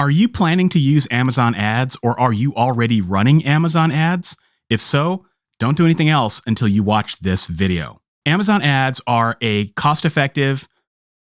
Are you planning to use Amazon ads or are you already running Amazon ads? If so, don't do anything else until you watch this video. Amazon ads are a cost-effective,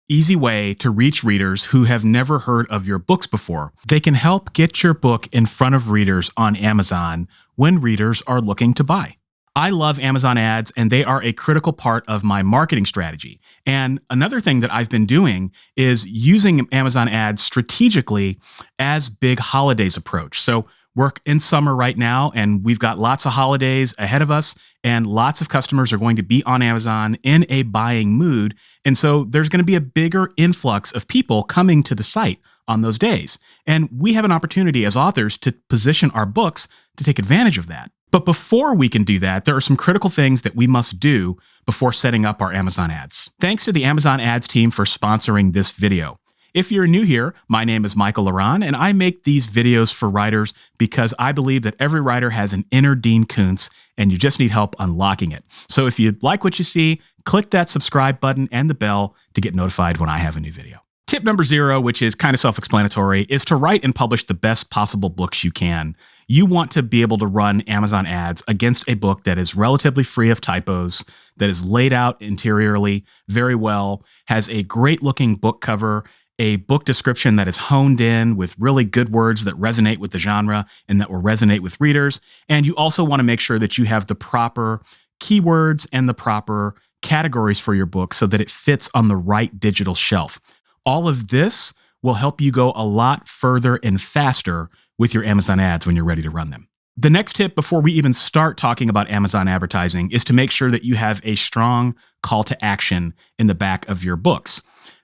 easy way to reach readers who have never heard of your books before. They can help get your book in front of readers on Amazon when readers are looking to buy. I love Amazon ads, and they are a critical part of my marketing strategy. And another thing that I've been doing is using Amazon ads strategically as big holidays approach. So we're in summer right now, and we've got lots of holidays ahead of us, and lots of customers are going to be on Amazon in a buying mood. And so there's going to be a bigger influx of people coming to the site on those days. And we have an opportunity as authors to position our books to take advantage of that. But before we can do that, there are some critical things that we must do before setting up our Amazon ads. Thanks to the Amazon ads team for sponsoring this video. If you're new here, my name is Michael Laran, and I make these videos for writers because I believe that every writer has an inner Dean Koontz, and you just need help unlocking it. So if you like what you see, click that subscribe button and the bell to get notified when I have a new video. Tip number 0, which is kind of self-explanatory, is to write and publish the best possible books you can. You want to be able to run Amazon ads against a book that is relatively free of typos, that is laid out interiorly very well, has a great looking book cover, a book description that is honed in with really good words that resonate with the genre and that will resonate with readers. And you also want to make sure that you have the proper keywords and the proper categories for your book so that it fits on the right digital shelf. All of this will help you go a lot further and faster with your Amazon ads when you're ready to run them. The next tip before we even start talking about Amazon advertising is to make sure that you have a strong call to action in the back of your books.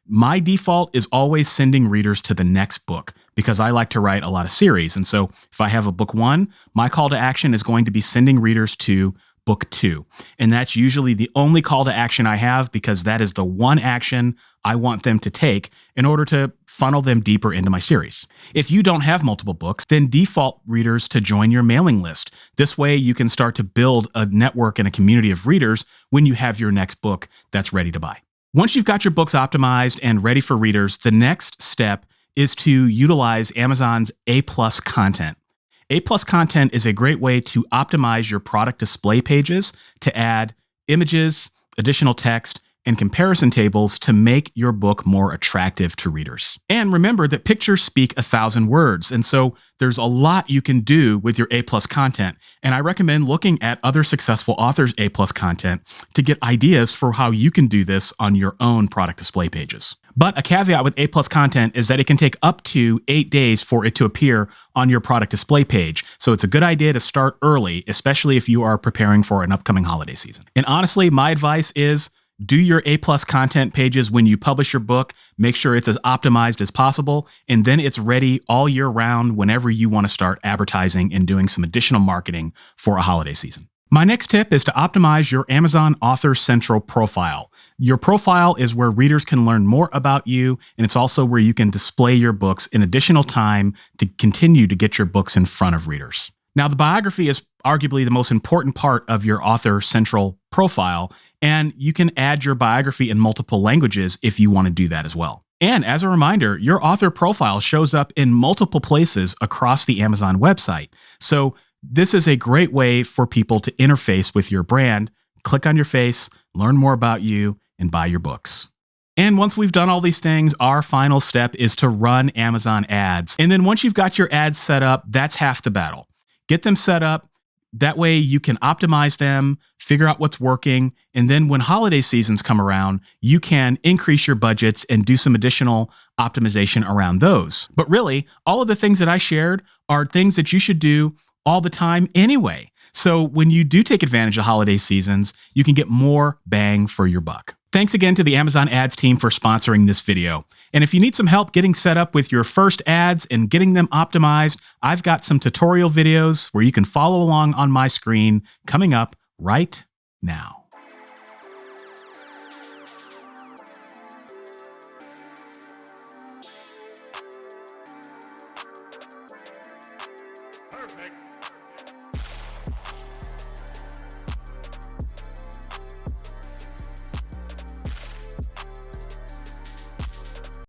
My default is always sending readers to the next book because I like to write a lot of series. And so if I have a book 1, my call to action is going to be sending readers to book 2. And that's usually the only call to action I have because that is the one action I want them to take in order to funnel them deeper into my series. If you don't have multiple books, then default readers to join your mailing list. This way you can start to build a network and a community of readers when you have your next book that's ready to buy. Once you've got your books optimized and ready for readers, the next step is to utilize Amazon's A+ content. A+ content is a great way to optimize your product display pages to add images, additional text, and comparison tables to make your book more attractive to readers. And remember that pictures speak 1,000 words, and so there's a lot you can do with your A+ content. And I recommend looking at other successful authors' A+ content to get ideas for how you can do this on your own product display pages. But a caveat with A+ content is that it can take up to 8 days for it to appear on your product display page. So it's a good idea to start early, especially if you are preparing for an upcoming holiday season. And honestly, my advice is do your A+ content pages when you publish your book. Make sure it's as optimized as possible, and then it's ready all year round whenever you want to start advertising and doing some additional marketing for a holiday season. My next tip is to optimize your Amazon Author Central profile. Your profile is where readers can learn more about you, and it's also where you can display your books in additional time to continue to get your books in front of readers. Now, the biography is arguably the most important part of your Author Central profile, and you can add your biography in multiple languages if you want to do that as well. And as a reminder, your author profile shows up in multiple places across the Amazon website. So this is a great way for people to interface with your brand, click on your face, learn more about you, and buy your books. And once we've done all these things, our final step is to run Amazon ads. And then once you've got your ads set up, that's half the battle. Get them set up. That way you can optimize them, figure out what's working, and then when holiday seasons come around, you can increase your budgets and do some additional optimization around those. But really, all of the things that I shared are things that you should do all the time anyway. So when you do take advantage of holiday seasons, you can get more bang for your buck. Thanks again to the Amazon ads team for sponsoring this video. And if you need some help getting set up with your first ads and getting them optimized, I've got some tutorial videos where you can follow along on my screen coming up right now. Perfect.